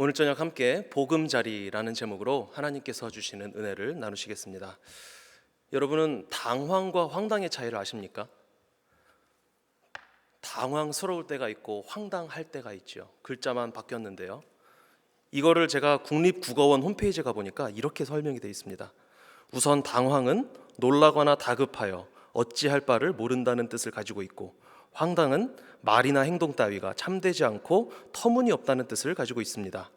오늘 저녁 함께 보금자리라는 제목으로 하나님께서 주시는 은혜를 나누시겠습니다. 여러분은 당황과 황당의 차이를 아십니까? 당황스러울 때가 있고 황당할 때가 있죠. 글자만 바뀌었는데요. 이거를 제가 국립국어원 홈페이지에 가보니까 이렇게 설명이 되어 있습니다. 우선 당황은 놀라거나 다급하여 어찌할 바를 모른다는 뜻을 가지고 있고, 황당은 말이나 행동 따위가 참되지 않고 터무니없다는 뜻을 가지고 있습니다.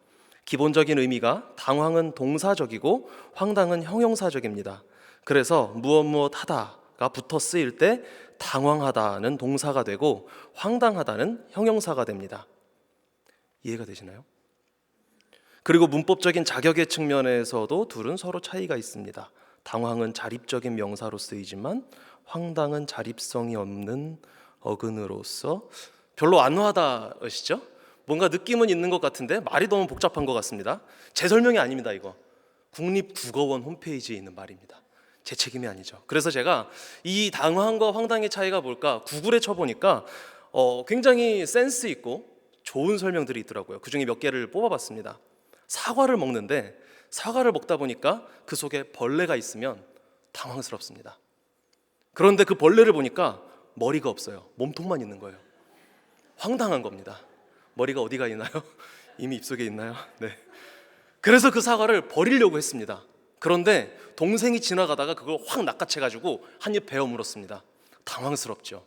기본적인 의미가 당황은 동사적이고 황당은 형용사적입니다. 그래서 무엇 하다가 붙어 쓰일 때 당황하다는 동사가 되고 황당하다는 형용사가 됩니다. 이해가 되시나요? 그리고 문법적인 자격의 측면에서도 둘은 서로 차이가 있습니다. 당황은 자립적인 명사로 쓰이지만 황당은 자립성이 없는 어근으로서 별로 안 와닿으시죠? 뭔가 느낌은 있는 것 같은데 말이 너무 복잡한 것 같습니다. 제 설명이 아닙니다. 이거 국립국어원 홈페이지에 있는 말입니다. 제 책임이 아니죠. 그래서 제가 이 당황과 황당의 차이가 뭘까 구글에 쳐보니까 굉장히 센스 있고 좋은 설명들이 있더라고요. 그중에 몇 개를 뽑아봤습니다. 사과를 먹는데 사과를 먹다 보니까 그 속에 벌레가 있으면 당황스럽습니다. 그런데 그 벌레를 보니까 머리가 없어요. 몸통만 있는 거예요. 황당한 겁니다. 머리가 어디가 있나요? 이미 입속에 있나요? 네. 그래서 그 사과를 버리려고 했습니다. 그런데 동생이 지나가다가 그걸 확 낚아채가지고 한 입 베어 물었습니다. 당황스럽죠.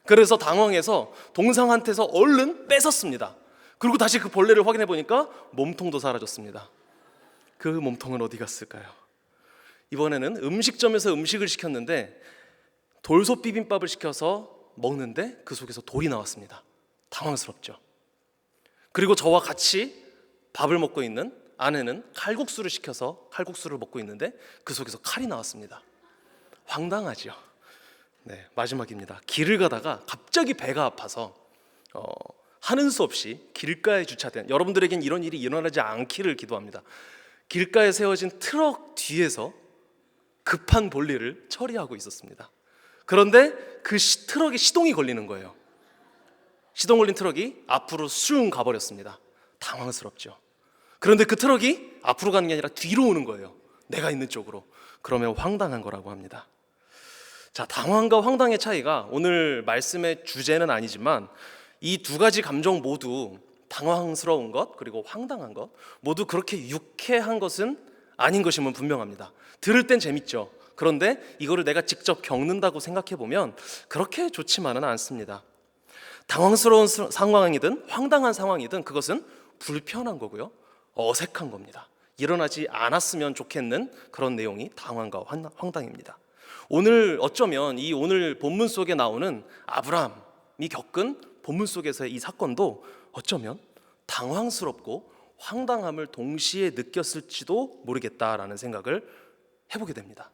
그래서 당황해서 동생한테서 얼른 뺏었습니다. 그리고 다시 그 벌레를 확인해 보니까 몸통도 사라졌습니다. 그 몸통은 어디 갔을까요? 이번에는 음식점에서 음식을 시켰는데 돌솥 비빔밥을 시켜서 먹는데 그 속에서 돌이 나왔습니다. 당황스럽죠. 그리고 저와 같이 밥을 먹고 있는 아내는 칼국수를 시켜서 칼국수를 먹고 있는데 그 속에서 칼이 나왔습니다. 황당하죠. 네, 마지막입니다. 길을 가다가 갑자기 배가 아파서 하는 수 없이 길가에 주차된, 여러분들에겐 이런 일이 일어나지 않기를 기도합니다. 길가에 세워진 트럭 뒤에서 급한 볼일을 처리하고 있었습니다. 그런데 그 트럭에 시동이 걸리는 거예요. 시동 걸린 트럭이 앞으로 슝 가버렸습니다. 당황스럽죠. 그런데 그 트럭이 앞으로 가는 게 아니라 뒤로 오는 거예요. 내가 있는 쪽으로. 그러면 황당한 거라고 합니다. 자, 당황과 황당의 차이가 오늘 말씀의 주제는 아니지만 이 두 가지 감정 모두, 당황스러운 것 그리고 황당한 것 모두 그렇게 유쾌한 것은 아닌 것임은 분명합니다. 들을 땐 재밌죠. 그런데 이거를 내가 직접 겪는다고 생각해 보면 그렇게 좋지만은 않습니다. 당황스러운 상황이든 황당한 상황이든 그것은 불편한 거고요, 어색한 겁니다. 일어나지 않았으면 좋겠는 그런 내용이 당황과 황당입니다. 오늘 어쩌면 이 오늘 본문 속에 나오는 아브라함이 겪은 본문 속에서의 이 사건도 어쩌면 당황스럽고 황당함을 동시에 느꼈을지도 모르겠다라는 생각을 해보게 됩니다.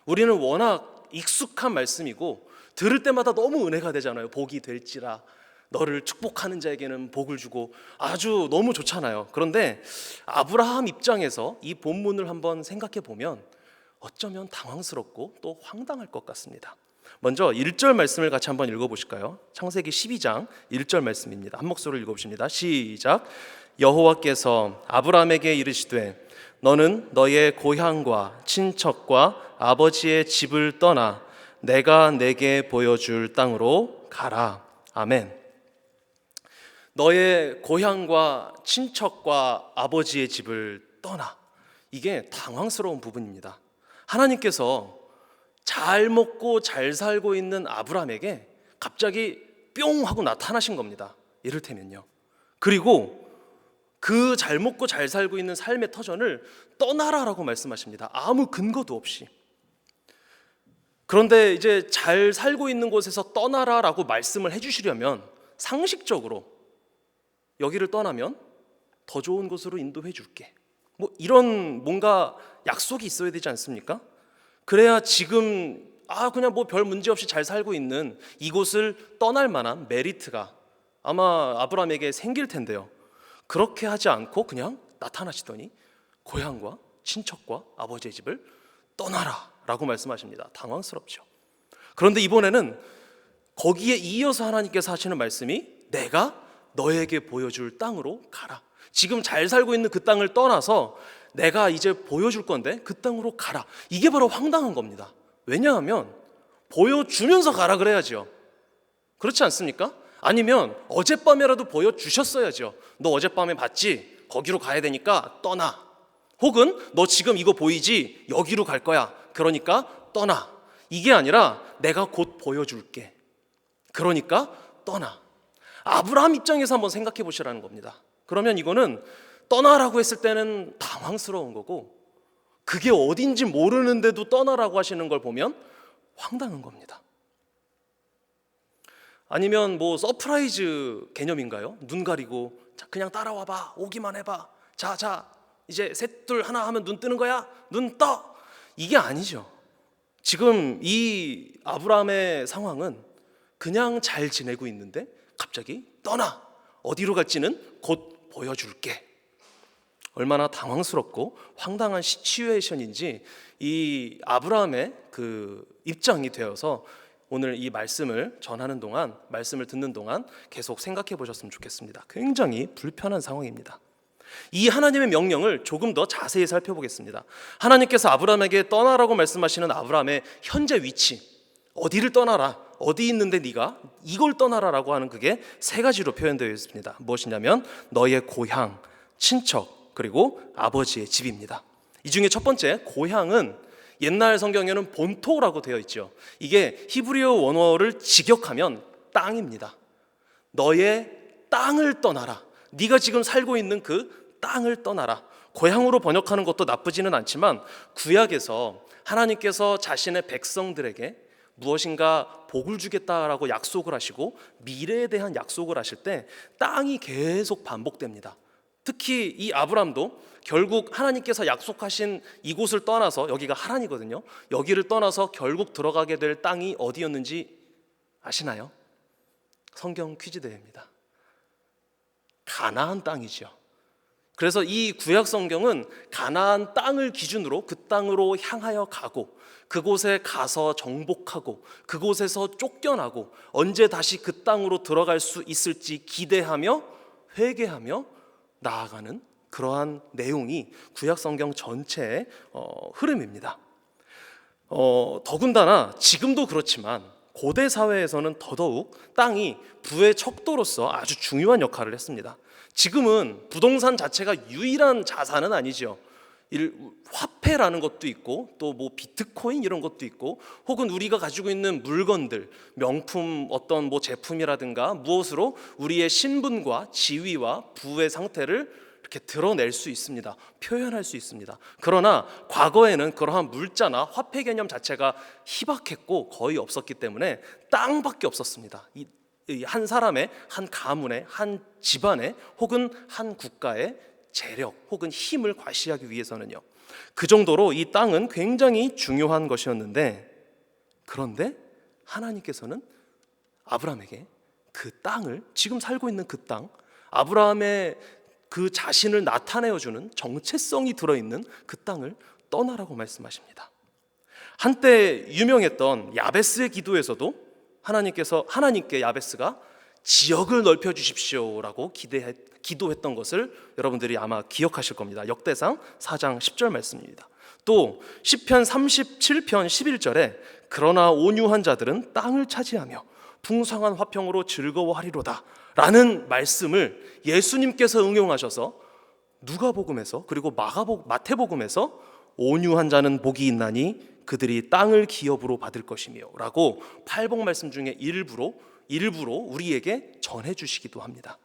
우리는 워낙 익숙한 말씀이고 들을 때마다 너무 은혜가 되잖아요. 복이 될지라 너를 축복하는 자에게는 복을 주고, 아주 너무 좋잖아요. 그런데 아브라함 입장에서 이 본문을 한번 생각해 보면 어쩌면 당황스럽고 또 황당할 것 같습니다. 먼저 1절 말씀을 같이 한번 읽어보실까요? 창세기 12장 1절 말씀입니다. 한 목소리로 읽어보십니다. 시작. 여호와께서 아브라함에게 이르시되 너는 너의 고향과 친척과 아버지의 집을 떠나 내가 내게 보여줄 땅으로 가라. 아멘. 너의 고향과 친척과 아버지의 집을 떠나. 이게 당황스러운 부분입니다. 하나님께서 잘 먹고 잘 살고 있는 아브라함에게 갑자기 뿅 하고 나타나신 겁니다. 이를테면요. 그리고 그 잘 먹고 잘 살고 있는 삶의 터전을 떠나라라고 말씀하십니다. 아무 근거도 없이. 그런데 이제 잘 살고 있는 곳에서 떠나라라고 말씀을 해주시려면 상식적으로 여기를 떠나면 더 좋은 곳으로 인도해 줄게, 뭐 이런 뭔가 약속이 있어야 되지 않습니까? 그래야 지금 그냥 뭐 별 문제 없이 잘 살고 있는 이곳을 떠날 만한 메리트가 아마 아브라함에게 생길 텐데요. 그렇게 하지 않고 그냥 나타나시더니 고향과 친척과 아버지의 집을 떠나라 라고 말씀하십니다. 당황스럽죠. 그런데 이번에는 거기에 이어서 하나님께서 하시는 말씀이 내가 너에게 보여줄 땅으로 가라. 지금 잘 살고 있는 그 땅을 떠나서 내가 이제 보여줄 건데 그 땅으로 가라. 이게 바로 황당한 겁니다. 왜냐하면 보여주면서 가라 그래야죠. 그렇지 않습니까? 아니면 어젯밤에라도 보여주셨어야죠. 너 어젯밤에 봤지? 거기로 가야 되니까 떠나. 혹은 너 지금 이거 보이지? 여기로 갈 거야. 그러니까 떠나. 이게 아니라 내가 곧 보여줄게. 그러니까 떠나. 아브라함 입장에서 한번 생각해 보시라는 겁니다. 그러면 이거는 떠나라고 했을 때는 당황스러운 거고, 그게 어딘지 모르는데도 떠나라고 하시는 걸 보면 황당한 겁니다. 아니면 뭐 서프라이즈 개념인가요? 눈 가리고 자, 그냥 따라와봐, 오기만 해봐, 자 이제 셋 둘 하나 하면 눈 뜨는 거야, 눈 떠. 이게 아니죠. 지금 이 아브라함의 상황은 그냥 잘 지내고 있는데 갑자기 떠나. 어디로 갈지는 곧 보여줄게. 얼마나 당황스럽고 황당한 시츄에이션인지 이 아브라함의 그 입장이 되어서 오늘 이 말씀을 전하는 동안, 말씀을 듣는 동안 계속 생각해 보셨으면 좋겠습니다. 굉장히 불편한 상황입니다. 이 하나님의 명령을 조금 더 자세히 살펴보겠습니다. 하나님께서 아브라함에게 떠나라고 말씀하시는 아브라함의 현재 위치, 어디를 떠나라, 어디 있는데 네가 이걸 떠나라라고 하는 그게 세 가지로 표현되어 있습니다. 무엇이냐면 너의 고향, 친척, 그리고 아버지의 집입니다. 이 중에 첫 번째 고향은 옛날 성경에는 본토라고 되어 있죠. 이게 히브리어 원어를 직역하면 땅입니다. 너의 땅을 떠나라. 네가 지금 살고 있는 그 땅을 떠나라. 고향으로 번역하는 것도 나쁘지는 않지만 구약에서 하나님께서 자신의 백성들에게 무엇인가 복을 주겠다라고 약속을 하시고 미래에 대한 약속을 하실 때 땅이 계속 반복됩니다. 특히 이 아브람도 결국 하나님께서 약속하신 이곳을 떠나서, 여기가 하란이거든요. 여기를 떠나서 결국 들어가게 될 땅이 어디였는지 아시나요? 성경 퀴즈 대회입니다. 가나안 땅이죠. 그래서 이 구약 성경은 가나안 땅을 기준으로 그 땅으로 향하여 가고, 그곳에 가서 정복하고, 그곳에서 쫓겨나고, 언제 다시 그 땅으로 들어갈 수 있을지 기대하며 회개하며 나아가는 그러한 내용이 구약 성경 전체의 흐름입니다. 더군다나 지금도 그렇지만 고대 사회에서는 더더욱 땅이 부의 척도로서 아주 중요한 역할을 했습니다. 지금은 부동산 자체가 유일한 자산은 아니죠. 화폐라는 것도 있고 또 뭐 비트코인 이런 것도 있고, 혹은 우리가 가지고 있는 물건들, 명품 어떤 뭐 제품이라든가 무엇으로 우리의 신분과 지위와 부의 상태를 이렇게 드러낼 수 있습니다. 표현할 수 있습니다. 그러나 과거에는 그러한 물자나 화폐 개념 자체가 희박했고 거의 없었기 때문에 땅밖에 없었습니다. 한 사람의, 한 가문의, 한 집안의, 혹은 한 국가의 재력 혹은 힘을 과시하기 위해서는요. 그 정도로 이 땅은 굉장히 중요한 것이었는데, 그런데 하나님께서는 아브라함에게 그 땅을, 지금 살고 있는 그 땅, 아브라함의 그 자신을 나타내어주는 정체성이 들어있는 그 땅을 떠나라고 말씀하십니다. 한때 유명했던 야베스의 기도에서도 하나님께 야베스가 지역을 넓혀 주십시오라고 기도했던 것을 여러분들이 아마 기억하실 겁니다. 역대상 4장 10절 말씀입니다. 또 시편 37편 11절에 그러나 온유한 자들은 땅을 차지하며 풍성한 화평으로 즐거워하리로다 라는 말씀을 예수님께서 응용하셔서 누가복음에서, 그리고 마태복음에서 온유한 자는 복이 있나니 그들이 땅을 기업으로 받을 것이며 라고 팔복 말씀 중에 일부로 우리에게 전해주시기도 합니다.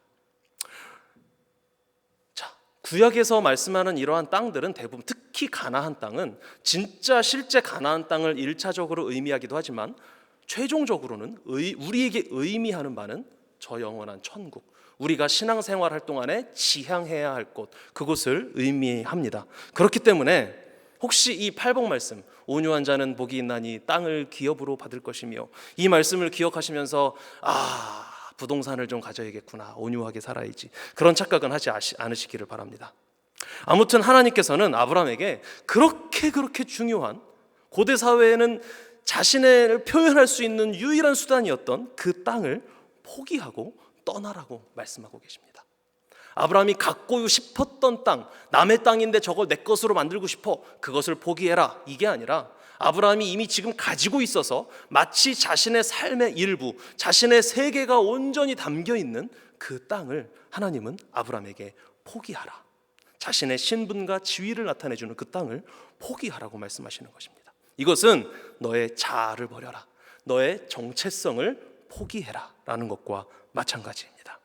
자, 구약에서 말씀하는 이러한 땅들은 대부분, 특히 가나안 땅은 진짜 실제 가나안 땅을 1차적으로 의미하기도 하지만 최종적으로는 우리에게 의미하는 바는 저 영원한 천국, 우리가 신앙생활 할 동안에 지향해야 할 곳, 그곳을 의미합니다. 그렇기 때문에 혹시 이 팔복 말씀, 온유한 자는 복이 있나니 땅을 기업으로 받을 것이며, 이 말씀을 기억하시면서 부동산을 좀 가져야겠구나, 온유하게 살아야지, 그런 착각은 하지 않으시기를 바랍니다. 아무튼 하나님께서는 아브라함에게 그렇게 중요한, 고대 사회에는 자신을 표현할 수 있는 유일한 수단이었던 그 땅을 포기하고 떠나라고 말씀하고 계십니다. 아브라함이 갖고 싶었던 땅, 남의 땅인데 저걸 내 것으로 만들고 싶어, 그것을 포기해라, 이게 아니라 아브라함이 이미 지금 가지고 있어서 마치 자신의 삶의 일부, 자신의 세계가 온전히 담겨 있는 그 땅을 하나님은 아브라함에게 포기하라, 자신의 신분과 지위를 나타내주는 그 땅을 포기하라고 말씀하시는 것입니다. 이것은 너의 자아를 버려라, 너의 정체성을 포기해라 라는 것과 마찬가지입니다.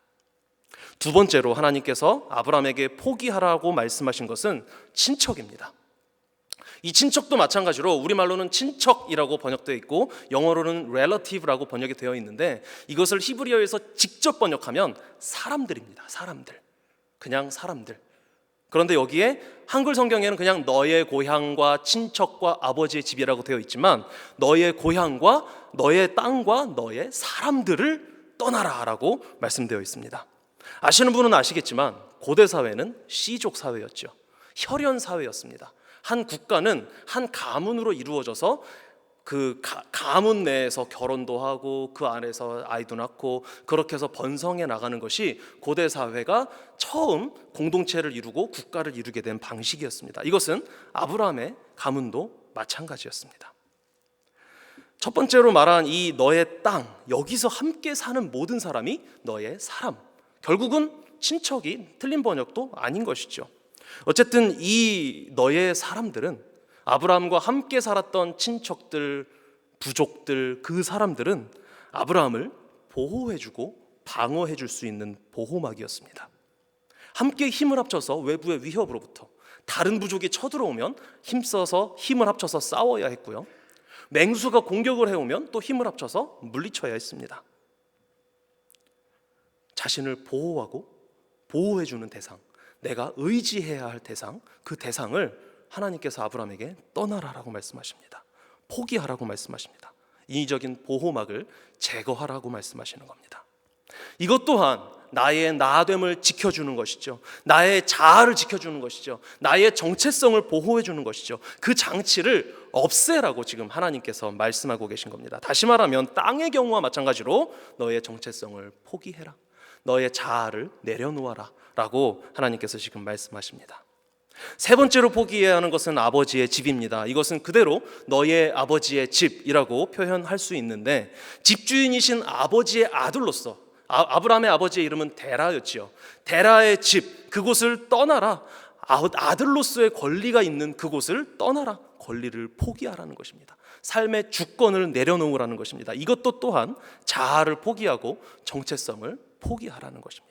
두 번째로 하나님께서 아브라함에게 포기하라고 말씀하신 것은 친척입니다. 이 친척도 마찬가지로 우리말로는 친척이라고 번역되어 있고 영어로는 relative라고 번역이 되어 있는데, 이것을 히브리어에서 직접 번역하면 사람들입니다. 사람들, 그냥 사람들. 그런데 여기에 한글 성경에는 그냥 너의 고향과 친척과 아버지의 집이라고 되어 있지만, 너의 고향과 너의 땅과 너의 사람들을 떠나라 라고 말씀되어 있습니다. 아시는 분은 아시겠지만 고대 사회는 씨족 사회였죠. 혈연 사회였습니다. 한 국가는 한 가문으로 이루어져서 그 가문 내에서 결혼도 하고 그 안에서 아이도 낳고 그렇게 해서 번성해 나가는 것이 고대 사회가 처음 공동체를 이루고 국가를 이루게 된 방식이었습니다. 이것은 아브라함의 가문도 마찬가지였습니다. 첫 번째로 말한 이 너의 땅, 여기서 함께 사는 모든 사람이 너의 사람, 결국은 친척이 틀린 번역도 아닌 것이죠. 어쨌든 이 너의 사람들은, 아브라함과 함께 살았던 친척들, 부족들, 그 사람들은 아브라함을 보호해주고 방어해줄 수 있는 보호막이었습니다. 함께 힘을 합쳐서 외부의 위협으로부터, 다른 부족이 쳐들어오면 힘써서 힘을 합쳐서 싸워야 했고요, 맹수가 공격을 해오면 또 힘을 합쳐서 물리쳐야 했습니다. 자신을 보호하고 보호해주는 대상, 내가 의지해야 할 대상, 그 대상을 하나님께서 아브라함에게 떠나라라고 말씀하십니다. 포기하라고 말씀하십니다. 인위적인 보호막을 제거하라고 말씀하시는 겁니다. 이것 또한 나의 나됨을 지켜주는 것이죠. 나의 자아를 지켜주는 것이죠. 나의 정체성을 보호해주는 것이죠. 그 장치를 없애라고 지금 하나님께서 말씀하고 계신 겁니다. 다시 말하면 땅의 경우와 마찬가지로 너의 정체성을 포기해라, 너의 자아를 내려놓아라 라고 하나님께서 지금 말씀하십니다. 세 번째로 포기해야 하는 것은 아버지의 집입니다. 이것은 그대로 너의 아버지의 집이라고 표현할 수 있는데, 집주인이신 아버지의 아들로서, 아브라함의 아버지의 이름은 데라였지요. 데라의 집, 그곳을 떠나라. 아들로서의 권리가 있는 그곳을 떠나라. 권리를 포기하라는 것입니다. 삶의 주권을 내려놓으라는 것입니다. 이것도 또한 자아를 포기하고 정체성을 포기하라는 것입니다.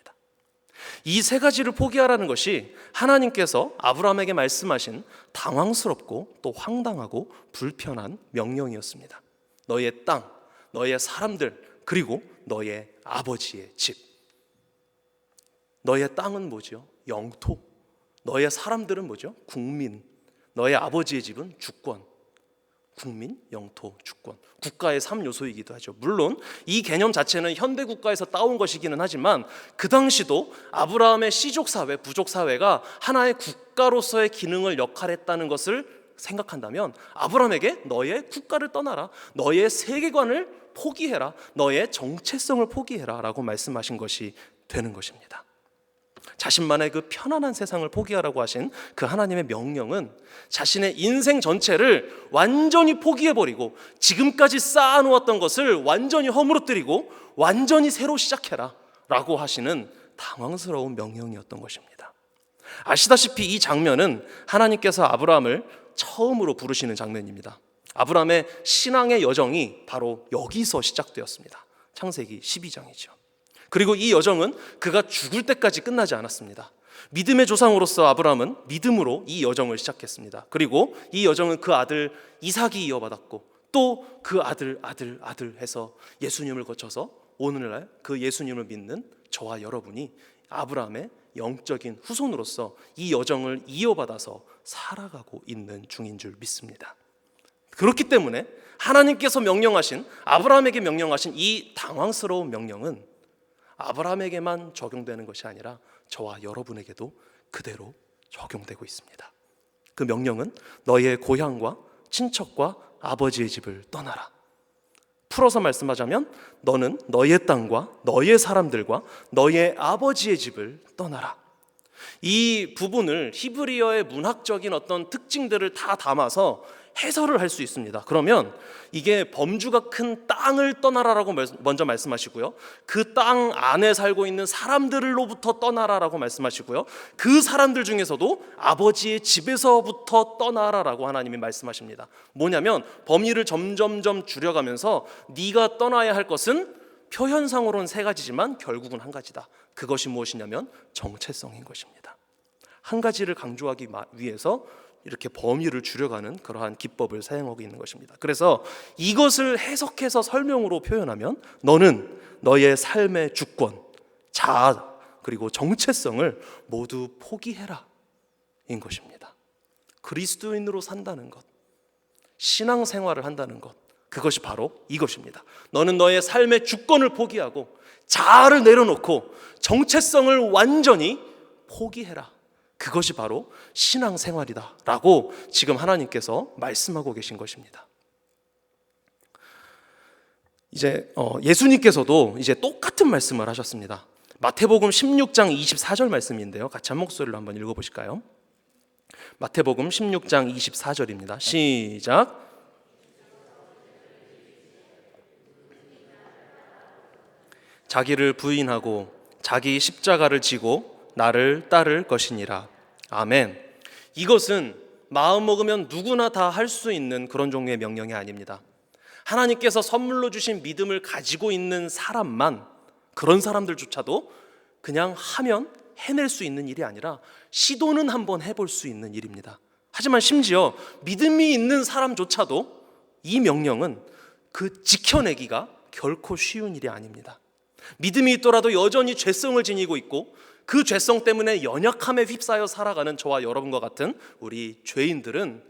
이 세 가지를 포기하라는 것이 하나님께서 아브라함에게 말씀하신 당황스럽고 또 황당하고 불편한 명령이었습니다. 너의 땅, 너의 사람들, 그리고 너의 아버지의 집. 너의 땅은 뭐죠? 영토. 너의 사람들은 뭐죠? 국민. 너의 아버지의 집은 주권. 국민, 영토, 주권, 국가의 3요소이기도 하죠. 물론 이 개념 자체는 현대 국가에서 따온 것이기는 하지만 그 당시도 아브라함의 씨족 사회, 부족 사회가 하나의 국가로서의 기능을 역할했다는 것을 생각한다면, 아브라함에게 너의 국가를 떠나라, 너의 세계관을 포기해라, 너의 정체성을 포기해라 라고 말씀하신 것이 되는 것입니다. 자신만의 그 편안한 세상을 포기하라고 하신 그 하나님의 명령은 자신의 인생 전체를 완전히 포기해버리고 지금까지 쌓아놓았던 것을 완전히 허물어뜨리고 완전히 새로 시작해라 라고 하시는 당황스러운 명령이었던 것입니다. 아시다시피 이 장면은 하나님께서 아브라함을 처음으로 부르시는 장면입니다. 아브라함의 신앙의 여정이 바로 여기서 시작되었습니다. 창세기 12장이죠. 그리고 이 여정은 그가 죽을 때까지 끝나지 않았습니다. 믿음의 조상으로서 아브라함은 믿음으로 이 여정을 시작했습니다. 그리고 이 여정은 그 아들 이삭이 이어받았고, 또 그 아들 해서 예수님을 거쳐서 오늘날 그 예수님을 믿는 저와 여러분이 아브라함의 영적인 후손으로서 이 여정을 이어받아서 살아가고 있는 중인 줄 믿습니다. 그렇기 때문에 하나님께서 명령하신, 아브라함에게 명령하신 이 당황스러운 명령은 아브라함에게만 적용되는 것이 아니라 저와 여러분에게도 그대로 적용되고 있습니다. 그 명령은 너의 고향과 친척과 아버지의 집을 떠나라. 풀어서 말씀하자면 너는 너의 땅과 너의 사람들과 너의 아버지의 집을 떠나라. 이 부분을 히브리어의 문학적인 어떤 특징들을 다 담아서 해설을 할 수 있습니다. 그러면 이게 범주가 큰 땅을 떠나라라고 먼저 말씀하시고요, 그 땅 안에 살고 있는 사람들로부터 떠나라라고 말씀하시고요, 그 사람들 중에서도 아버지의 집에서부터 떠나라라고 하나님이 말씀하십니다. 뭐냐면 범위를 점점점 줄여가면서 네가 떠나야 할 것은 표현상으로는 세 가지지만 결국은 한 가지다. 그것이 무엇이냐면 정체성인 것입니다. 한 가지를 강조하기 위해서 이렇게 범위를 줄여가는 그러한 기법을 사용하고 있는 것입니다. 그래서 이것을 해석해서 설명으로 표현하면 너는 너의 삶의 주권, 자아, 그리고 정체성을 모두 포기해라 인 것입니다. 그리스도인으로 산다는 것, 신앙생활을 한다는 것, 그것이 바로 이것입니다. 너는 너의 삶의 주권을 포기하고 자아를 내려놓고 정체성을 완전히 포기해라. 그것이 바로 신앙생활이다 라고 지금 하나님께서 말씀하고 계신 것입니다. 이제 예수님께서도 이제 똑같은 말씀을 하셨습니다. 마태복음 16장 24절 말씀인데요, 같이 한 목소리로 한번 읽어보실까요? 마태복음 16장 24절입니다. 시작. 자기를 부인하고 자기 십자가를 지고 나를 따를 것이니라. 아멘. 이것은 마음 먹으면 누구나 다 할 수 있는 그런 종류의 명령이 아닙니다. 하나님께서 선물로 주신 믿음을 가지고 있는 사람만, 그런 사람들조차도 그냥 하면 해낼 수 있는 일이 아니라 시도는 한번 해볼 수 있는 일입니다. 하지만 심지어 믿음이 있는 사람조차도 이 명령은 그 지켜내기가 결코 쉬운 일이 아닙니다. 믿음이 있더라도 여전히 죄성을 지니고 있고 그 죄성 때문에 연약함에 휩싸여 살아가는 저와 여러분과 같은 우리 죄인들은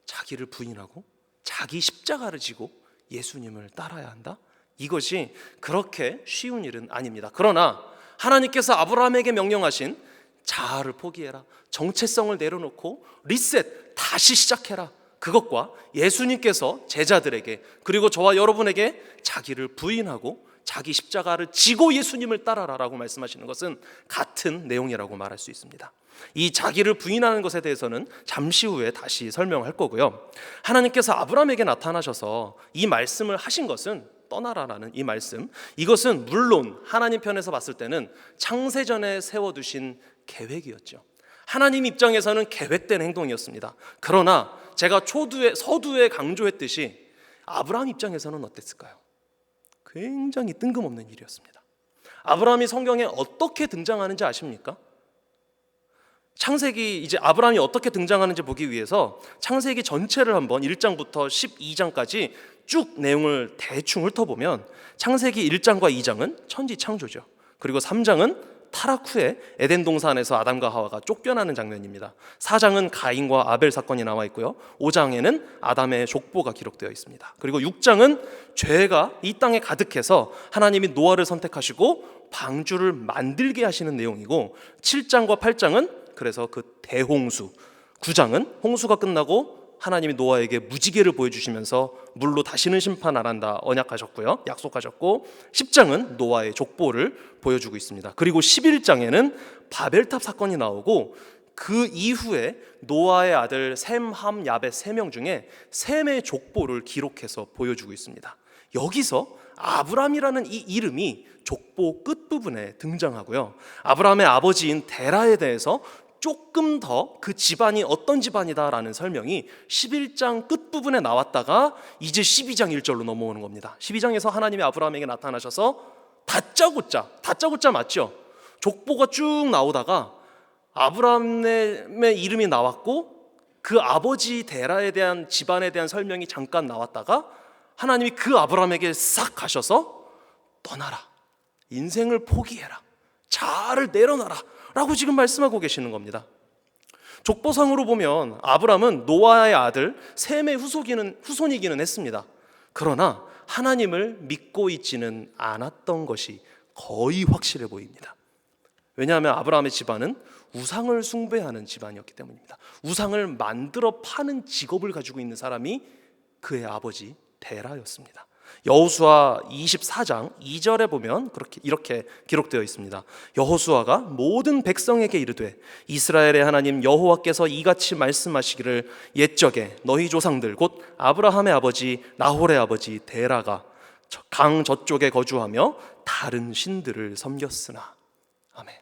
자기를 부인하고 자기 십자가를 지고 예수님을 따라야 한다? 이것이 그렇게 쉬운 일은 아닙니다. 그러나 하나님께서 아브라함에게 명령하신 자아를 포기해라, 정체성을 내려놓고 리셋, 다시 시작해라, 그것과 예수님께서 제자들에게 그리고 저와 여러분에게 자기를 부인하고 자기 십자가를 지고 예수님을 따라라라고 말씀하시는 것은 같은 내용이라고 말할 수 있습니다. 이 자기를 부인하는 것에 대해서는 잠시 후에 다시 설명할 거고요. 하나님께서 아브라함에게 나타나셔서 이 말씀을 하신 것은, 떠나라라는 이 말씀, 이것은 물론 하나님 편에서 봤을 때는 창세전에 세워두신 계획이었죠. 하나님 입장에서는 계획된 행동이었습니다. 그러나 제가 서두에 강조했듯이 아브라함 입장에서는 어땠을까요? 굉장히 뜬금없는 일이었습니다. 아브라함이 성경에 어떻게 등장하는지 아십니까? 창세기, 이제 아브라함이 어떻게 등장하는지 보기 위해서 창세기 전체를 한번 1장부터 12장까지 쭉 내용을 대충 훑어보면 창세기 1장과 2장은 천지 창조죠. 그리고 3장은 타락 후에 에덴 동산에서 아담과 하와가 쫓겨나는 장면입니다. 4장은 가인과 아벨 사건이 나와 있고요. 5장에는 아담의 족보가 기록되어 있습니다. 그리고 6장은 죄가 이 땅에 가득해서 하나님이 노아를 선택하시고 방주를 만들게 하시는 내용이고, 7장과 8장은 그래서 그 대홍수, 9장은 홍수가 끝나고 하나님이 노아에게 무지개를 보여주시면서 물로 다시는 심판 안 한다 언약하셨고요, 약속하셨고, 10장은 노아의 족보를 보여주고 있습니다. 그리고 11장에는 바벨탑 사건이 나오고 그 이후에 노아의 아들 셈, 함, 야벳 3명 중에 셈의 족보를 기록해서 보여주고 있습니다. 여기서 아브람이라는 이 이름이 족보 끝부분에 등장하고요, 아브람의 아버지인 데라에 대해서 조금 더 그 집안이 어떤 집안이다라는 설명이 11장 끝부분에 나왔다가 이제 12장 1절로 넘어오는 겁니다. 12장에서 하나님이 아브라함에게 나타나셔서 다짜고짜 맞죠? 족보가 쭉 나오다가 아브라함의 이름이 나왔고 그 아버지 데라에 대한 집안에 대한 설명이 잠깐 나왔다가 하나님이 그 아브라함에게 싹 가셔서 떠나라, 인생을 포기해라, 자아를 내려놔라 라고 지금 말씀하고 계시는 겁니다. 족보상으로 보면 아브람은 노아의 아들 셈의 후손이기는 했습니다. 그러나 하나님을 믿고 있지는 않았던 것이 거의 확실해 보입니다. 왜냐하면 아브라함의 집안은 우상을 숭배하는 집안이었기 때문입니다. 우상을 만들어 파는 직업을 가지고 있는 사람이 그의 아버지 데라였습니다. 여호수아 24장 2절에 보면 이렇게 기록되어 있습니다. 여호수아가 모든 백성에게 이르되 이스라엘의 하나님 여호와께서 이같이 말씀하시기를 옛적에 너희 조상들 곧 아브라함의 아버지 나홀의 아버지 데라가 강 저쪽에 거주하며 다른 신들을 섬겼으나. 아멘.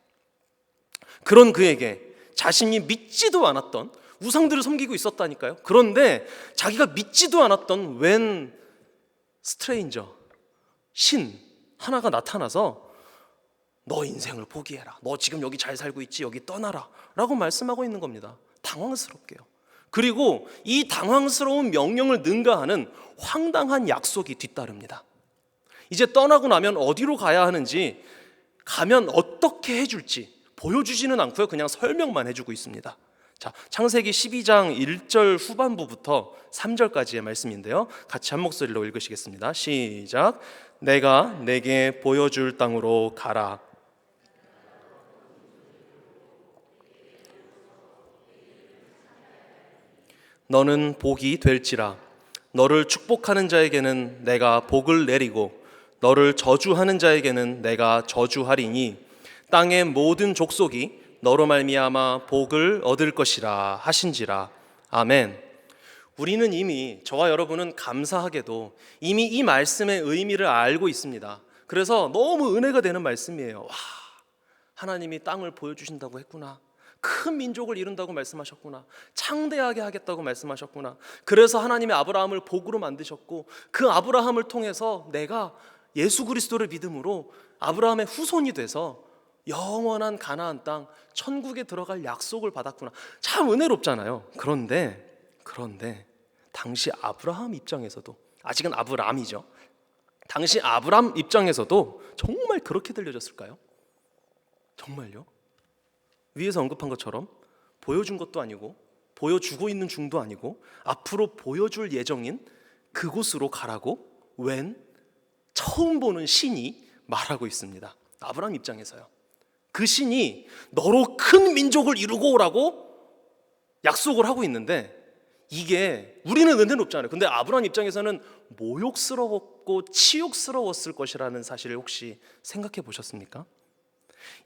그런 그에게 자신이 믿지도 않았던 우상들을 섬기고 있었다니까요. 그런데 자기가 믿지도 않았던 웬 스트레인저, 신 하나가 나타나서 너 인생을 포기해라, 너 지금 여기 잘 살고 있지, 여기 떠나라 라고 말씀하고 있는 겁니다. 당황스럽게요. 그리고 이 당황스러운 명령을 능가하는 황당한 약속이 뒤따릅니다. 이제 떠나고 나면 어디로 가야 하는지, 가면 어떻게 해줄지 보여주지는 않고요, 그냥 설명만 해주고 있습니다. 자, 창세기 12장 1절 후반부부터 3절까지의 말씀인데요, 같이 한 목소리로 읽으시겠습니다. 시작. 내가 내게 보여줄 땅으로 가라. 너는 복이 될지라. 너를 축복하는 자에게는 내가 복을 내리고 너를 저주하는 자에게는 내가 저주하리니 땅의 모든 족속이 너로 말미암아 복을 얻을 것이라 하신지라. 아멘. 우리는 이미, 저와 여러분은 감사하게도 이미 이 말씀의 의미를 알고 있습니다. 그래서 너무 은혜가 되는 말씀이에요. 와, 하나님이 땅을 보여주신다고 했구나, 큰 민족을 이룬다고 말씀하셨구나, 창대하게 하겠다고 말씀하셨구나, 그래서 하나님이 아브라함을 복으로 만드셨고 그 아브라함을 통해서 내가 예수 그리스도를 믿음으로 아브라함의 후손이 돼서 영원한 가나안 땅 천국에 들어갈 약속을 받았구나. 참 은혜롭잖아요. 그런데 당시 아브라함 입장에서도, 아직은 아브람이죠, 당시 아브람 입장에서도 정말 그렇게 들려졌을까요? 정말요? 위에서 언급한 것처럼 보여준 것도 아니고 보여주고 있는 중도 아니고 앞으로 보여줄 예정인 그곳으로 가라고 웬 처음 보는 신이 말하고 있습니다. 아브람 입장에서요. 그 신이 너로 큰 민족을 이루고 오라고 약속을 하고 있는데, 이게 우리는 은혜롭잖아요. 근데 아브람 입장에서는 모욕스러웠고 치욕스러웠을 것이라는 사실을 혹시 생각해 보셨습니까?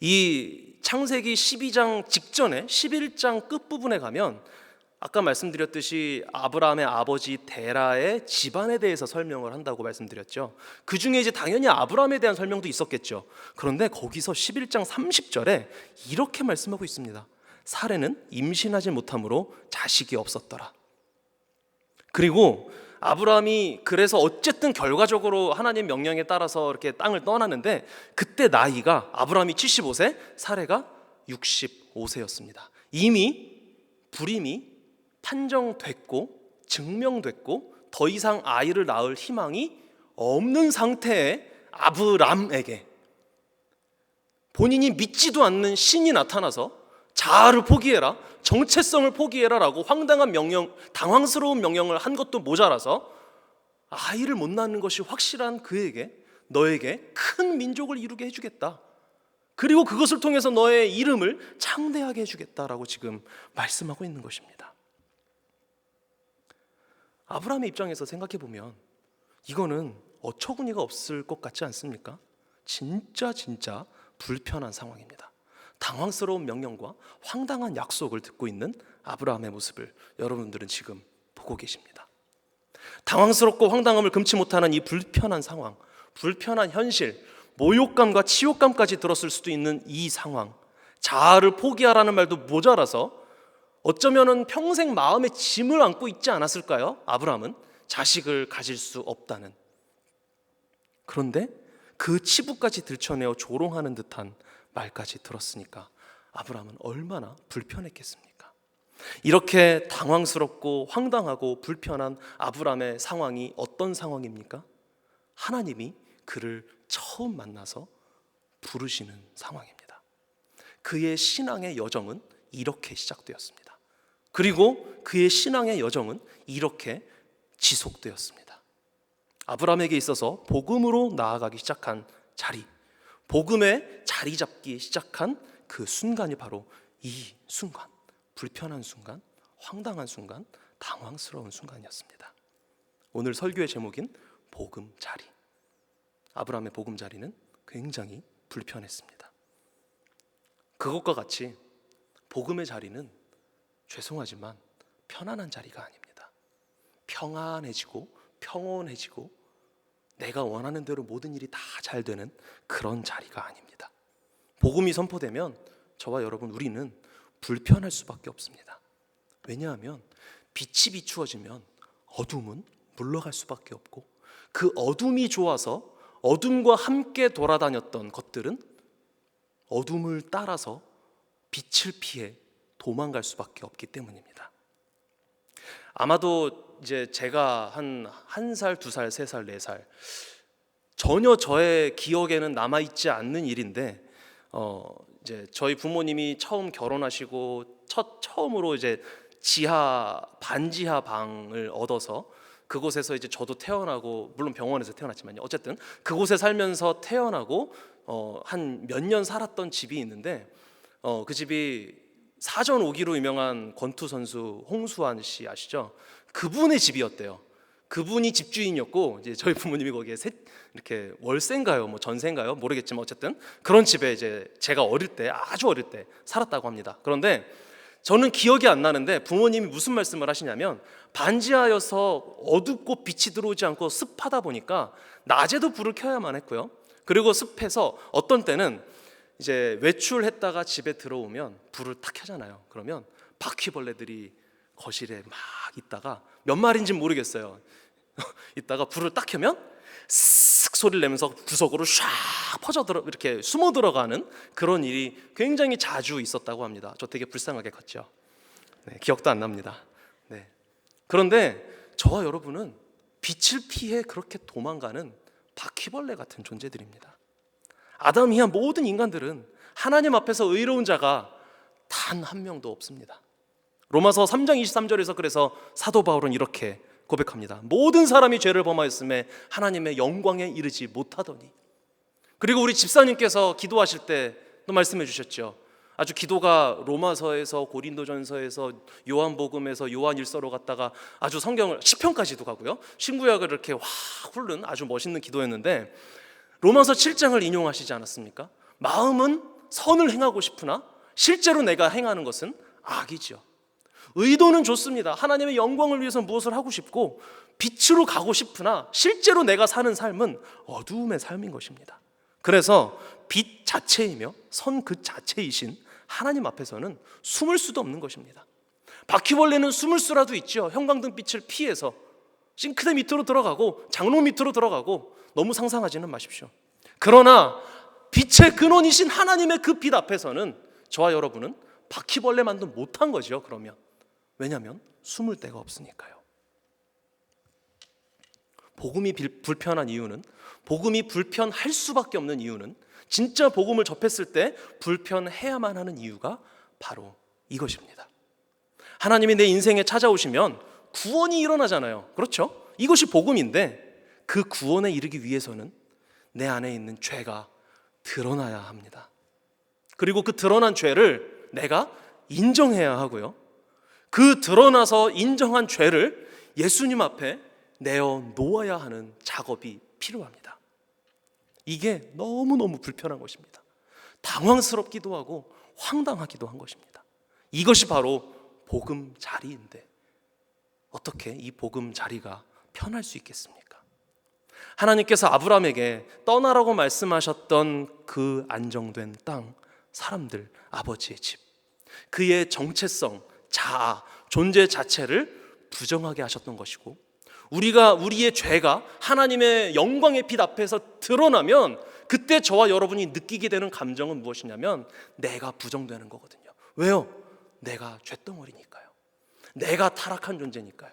이 창세기 12장 직전에 11장 끝부분에 가면 아까 말씀드렸듯이 아브라함의 아버지 데라의 집안에 대해서 설명을 한다고 말씀드렸죠. 그 중에 이제 당연히 아브라함에 대한 설명도 있었겠죠. 그런데 거기서 11장 30절에 이렇게 말씀하고 있습니다. 사레는 임신하지 못함으로 자식이 없었더라. 그리고 아브라함이 그래서 어쨌든 결과적으로 하나님 명령에 따라서 이렇게 땅을 떠나는데, 그때 나이가 아브라함이 75세, 사레가 65세였습니다. 이미 불임이 판정됐고 증명됐고 더 이상 아이를 낳을 희망이 없는 상태의 아브람에게 본인이 믿지도 않는 신이 나타나서 자아를 포기해라, 정체성을 포기해라 라고 황당한 명령, 당황스러운 명령을 한 것도 모자라서 아이를 못 낳는 것이 확실한 그에게 너에게 큰 민족을 이루게 해주겠다, 그리고 그것을 통해서 너의 이름을 창대하게 해주겠다라고 지금 말씀하고 있는 것입니다. 아브라함의 입장에서 생각해 보면 이거는 어처구니가 없을 것 같지 않습니까? 진짜 불편한 상황입니다. 당황스러운 명령과 황당한 약속을 듣고 있는 아브라함의 모습을 여러분들은 지금 보고 계십니다. 당황스럽고 황당함을 금치 못하는 이 불편한 상황, 불편한 현실, 모욕감과 치욕감까지 들었을 수도 있는 이 상황, 자아를 포기하라는 말도 모자라서 어쩌면은 평생 마음에 짐을 안고 있지 않았을까요? 아브라함은 자식을 가질 수 없다는. 그런데 그 치부까지 들춰내어 조롱하는 듯한 말까지 들었으니까 아브라함은 얼마나 불편했겠습니까? 이렇게 당황스럽고 황당하고 불편한 아브라함의 상황이 어떤 상황입니까? 하나님이 그를 처음 만나서 부르시는 상황입니다. 그의 신앙의 여정은 이렇게 시작되었습니다. 그리고 그의 신앙의 여정은 이렇게 지속되었습니다. 아브라함에게 있어서 복음으로 나아가기 시작한 자리, 복음에 자리 잡기 시작한 그 순간이 바로 이 순간, 불편한 순간, 황당한 순간, 당황스러운 순간이었습니다. 오늘 설교의 제목인 보금자리. 아브라함의 보금자리는 굉장히 불편했습니다. 그것과 같이 복음의 자리는 죄송하지만 편안한 자리가 아닙니다. 평안해지고 평온해지고 내가 원하는 대로 모든 일이 다 잘 되는 그런 자리가 아닙니다. 복음이 선포되면 저와 여러분 우리는 불편할 수밖에 없습니다. 왜냐하면 빛이 비추어지면 어둠은 물러갈 수밖에 없고 그 어둠이 좋아서 어둠과 함께 돌아다녔던 것들은 어둠을 따라서 빛을 피해 도망갈 수밖에 없기 때문입니다. 아마도 이제 제가 한 1살, 2살, 3살, 4살 전혀 저의 기억에는 남아있지 않는 일인데 이제 저희 부모님이 처음 결혼하시고 처음으로 이제 반지하 방을 얻어서 그곳에서 이제 저도 태어나고, 물론 병원에서 태어났지만요, 어쨌든 그곳에 살면서 태어나고 한 몇 년 살았던 집이 있는데 그 집이 사전 오기로 유명한 권투 선수 홍수환 씨 아시죠? 그분의 집이었대요. 그분이 집주인이었고 이제 저희 부모님이 거기에 이렇게 월세인가요, 뭐 전세인가요, 모르겠지만 어쨌든 그런 집에 이제 제가 아주 어릴 때 살았다고 합니다. 그런데 저는 기억이 안 나는데 부모님이 무슨 말씀을 하시냐면 반지하여서 어둡고 빛이 들어오지 않고 습하다 보니까 낮에도 불을 켜야만 했고요. 그리고 습해서 어떤 때는 이제 외출했다가 집에 들어오면 불을 탁 켜잖아요. 그러면 바퀴벌레들이 거실에 막 있다가 몇 마리인지는 모르겠어요. 있다가 불을 딱 켜면 쓱 소리를 내면서 구석으로 샥 이렇게 숨어 들어가는 그런 일이 굉장히 자주 있었다고 합니다. 저 되게 불쌍하게 컸죠. 네, 기억도 안 납니다. 네. 그런데 저와 여러분은 빛을 피해 그렇게 도망가는 바퀴벌레 같은 존재들입니다. 아담 이하 모든 인간들은 하나님 앞에서 의로운 자가 단 한 명도 없습니다. 로마서 3장 23절에서 그래서 사도 바울은 이렇게 고백합니다. 모든 사람이 죄를 범하였음에 하나님의 영광에 이르지 못하더니. 그리고 우리 집사님께서 기도하실 때도 말씀해 주셨죠. 아주 기도가 로마서에서 고린도전서에서 요한복음에서 요한일서로 갔다가 아주 성경을 시편까지도 가고요, 신구약을 이렇게 확 훑는 아주 멋있는 기도였는데 로마서 7장을 인용하시지 않았습니까? 마음은 선을 행하고 싶으나 실제로 내가 행하는 것은 악이죠. 의도는 좋습니다. 하나님의 영광을 위해서 무엇을 하고 싶고 빛으로 가고 싶으나 실제로 내가 사는 삶은 어두움의 삶인 것입니다. 그래서 빛 자체이며 선 그 자체이신 하나님 앞에서는 숨을 수도 없는 것입니다. 바퀴벌레는 숨을 수라도 있죠. 형광등 빛을 피해서 싱크대 밑으로 들어가고 장롱 밑으로 들어가고, 너무 상상하지는 마십시오. 그러나 빛의 근원이신 하나님의 그 빛 앞에서는 저와 여러분은 바퀴벌레만도 못한 거죠. 그러면 왜냐하면 숨을 데가 없으니까요. 복음이 불편한 이유는, 복음이 불편할 수밖에 없는 이유는, 진짜 복음을 접했을 때 불편해야만 하는 이유가 바로 이것입니다. 하나님이 내 인생에 찾아오시면 구원이 일어나잖아요. 그렇죠? 이것이 복음인데 그 구원에 이르기 위해서는 내 안에 있는 죄가 드러나야 합니다. 그리고 그 드러난 죄를 내가 인정해야 하고요, 그 드러나서 인정한 죄를 예수님 앞에 내어놓아야 하는 작업이 필요합니다. 이게 너무너무 불편한 것입니다. 당황스럽기도 하고 황당하기도 한 것입니다. 이것이 바로 복음 자리인데 어떻게 이 복음 자리가 편할 수 있겠습니까? 하나님께서 아브라함에게 떠나라고 말씀하셨던 그 안정된 땅, 사람들, 아버지의 집, 그의 정체성, 자아, 존재 자체를 부정하게 하셨던 것이고, 우리의 죄가 하나님의 영광의 빛 앞에서 드러나면 그때 저와 여러분이 느끼게 되는 감정은 무엇이냐면 내가 부정되는 거거든요. 왜요? 내가 죄덩어리니까요. 내가 타락한 존재니까요.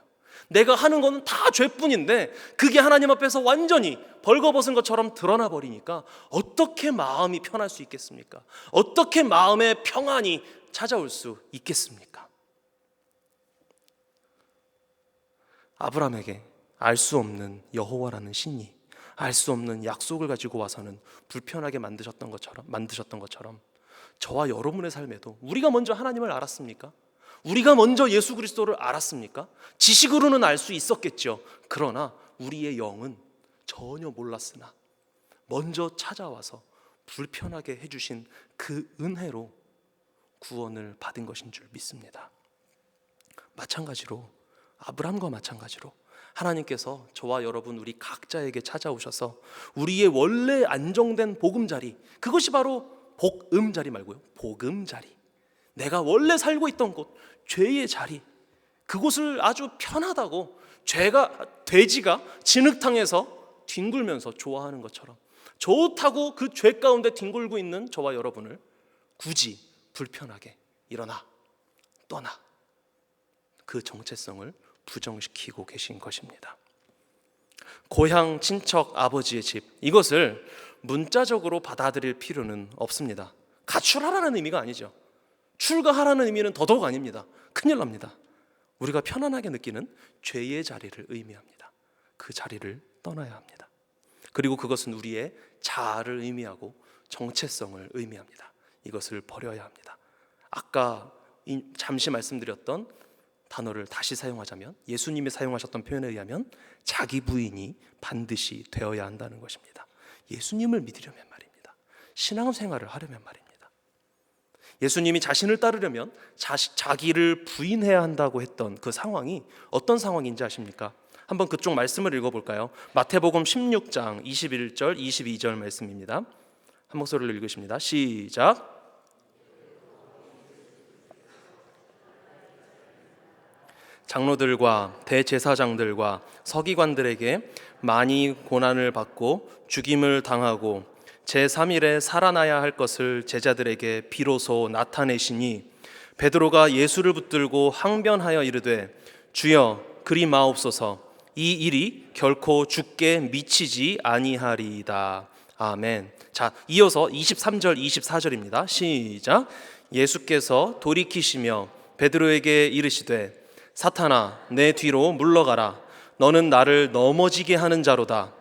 내가 하는 거는 다 죄뿐인데 그게 하나님 앞에서 완전히 벌거벗은 것처럼 드러나 버리니까 어떻게 마음이 편할 수 있겠습니까? 어떻게 마음의 평안이 찾아올 수 있겠습니까? 아브라함에게 알 수 없는 여호와라는 신이 알 수 없는 약속을 가지고 와서는 불편하게 만드셨던 것처럼 저와 여러분의 삶에도 우리가 먼저 하나님을 알았습니까? 우리가 먼저 예수 그리스도를 알았습니까? 지식으로는 알 수 있었겠죠. 그러나 우리의 영은 전혀 몰랐으나 먼저 찾아와서 불편하게 해주신 그 은혜로 구원을 받은 것인 줄 믿습니다. 마찬가지로 아브라함과 마찬가지로 하나님께서 저와 여러분 우리 각자에게 찾아오셔서 우리의 원래 안정된 보금자리, 그것이 바로 복음자리 말고요, 복음자리, 내가 원래 살고 있던 곳, 죄의 자리, 그곳을 아주 편하다고 돼지가 진흙탕에서 뒹굴면서 좋아하는 것처럼 좋다고 그 죄 가운데 뒹굴고 있는 저와 여러분을 굳이 불편하게 일어나 떠나 그 정체성을 부정시키고 계신 것입니다. 고향, 친척, 아버지의 집, 이것을 문자적으로 받아들일 필요는 없습니다. 가출하라는 의미가 아니죠. 출가하라는 의미는 더더욱 아닙니다. 큰일 납니다. 우리가 편안하게 느끼는 죄의 자리를 의미합니다. 그 자리를 떠나야 합니다. 그리고 그것은 우리의 자아를 의미하고 정체성을 의미합니다. 이것을 버려야 합니다. 아까 잠시 말씀드렸던 단어를 다시 사용하자면, 예수님이 사용하셨던 표현에 의하면 자기 부인이 반드시 되어야 한다는 것입니다. 예수님을 믿으려면 말입니다. 신앙생활을 하려면 말입니다. 예수님이 자신을 따르려면 자기를 부인해야 한다고 했던 그 상황이 어떤 상황인지 아십니까? 한번 그쪽 말씀을 읽어볼까요? 마태복음 16장 21절 22절 말씀입니다. 한 목소리로 읽으십니다. 시작. 장로들과 대제사장들과 서기관들에게 많이 고난을 받고 죽임을 당하고 제3일에 살아나야 할 것을 제자들에게 비로소 나타내시니 베드로가 예수를 붙들고 항변하여 이르되 주여 그리 마옵소서, 이 일이 결코 주께 미치지 아니하리이다. 아멘. 자, 이어서 23절 24절입니다. 시작. 예수께서 돌이키시며 베드로에게 이르시되 사탄아 내 뒤로 물러가라. 너는 나를 넘어지게 하는 자로다.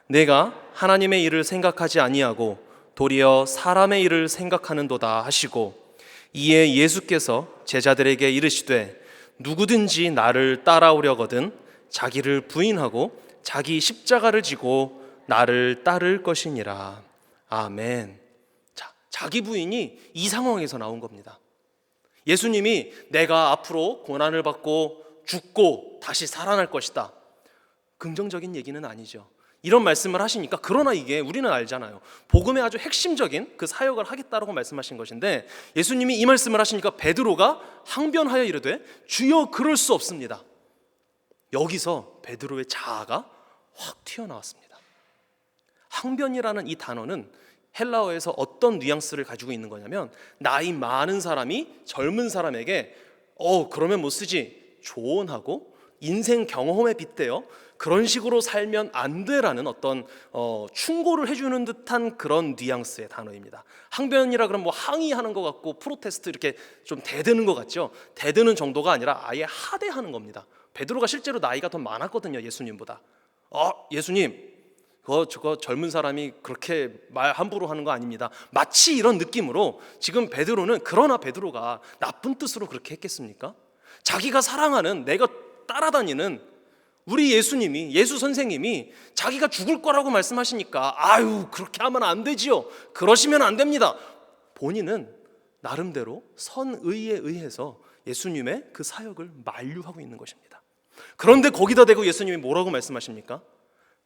내가 하나님의 일을 생각하지 아니하고 도리어 사람의 일을 생각하는도다 하시고, 이에 예수께서 제자들에게 이르시되 누구든지 나를 따라오려거든 자기를 부인하고 자기 십자가를 지고 나를 따를 것이니라. 아멘. 자, 자기 부인이 이 상황에서 나온 겁니다. 예수님이 내가 앞으로 고난을 받고 죽고 다시 살아날 것이다, 긍정적인 얘기는 아니죠. 이런 말씀을 하시니까, 그러나 이게 우리는 알잖아요. 복음의 아주 핵심적인 그 사역을 하겠다라고 말씀하신 것인데, 예수님이 이 말씀을 하시니까 베드로가 항변하여 이르되 주여 그럴 수 없습니다. 여기서 베드로의 자아가 확 튀어나왔습니다. 항변이라는 이 단어는 헬라어에서 어떤 뉘앙스를 가지고 있는 거냐면, 나이 많은 사람이 젊은 사람에게 그러면 못 쓰지, 조언하고 인생 경험에 빗대어 그런 식으로 살면 안 돼라는 어떤 충고를 해주는 듯한 그런 뉘앙스의 단어입니다. 항변이라 그러면 뭐 항의하는 것 같고 프로테스트 이렇게 좀 대드는 것 같죠. 대드는 정도가 아니라 아예 하대하는 겁니다. 베드로가 실제로 나이가 더 많았거든요, 예수님보다. 예수님, 저거 젊은 사람이 그렇게 말 함부로 하는 거 아닙니다. 마치 이런 느낌으로 지금 베드로는, 그러나 베드로가 나쁜 뜻으로 그렇게 했겠습니까? 자기가 사랑하는, 내가 따라다니는 우리 예수님이, 예수 선생님이 자기가 죽을 거라고 말씀하시니까 아유 그렇게 하면 안 되지요, 그러시면 안 됩니다. 본인은 나름대로 선의에 의해서 예수님의 그 사역을 만류하고 있는 것입니다. 그런데 거기다 대고 예수님이 뭐라고 말씀하십니까?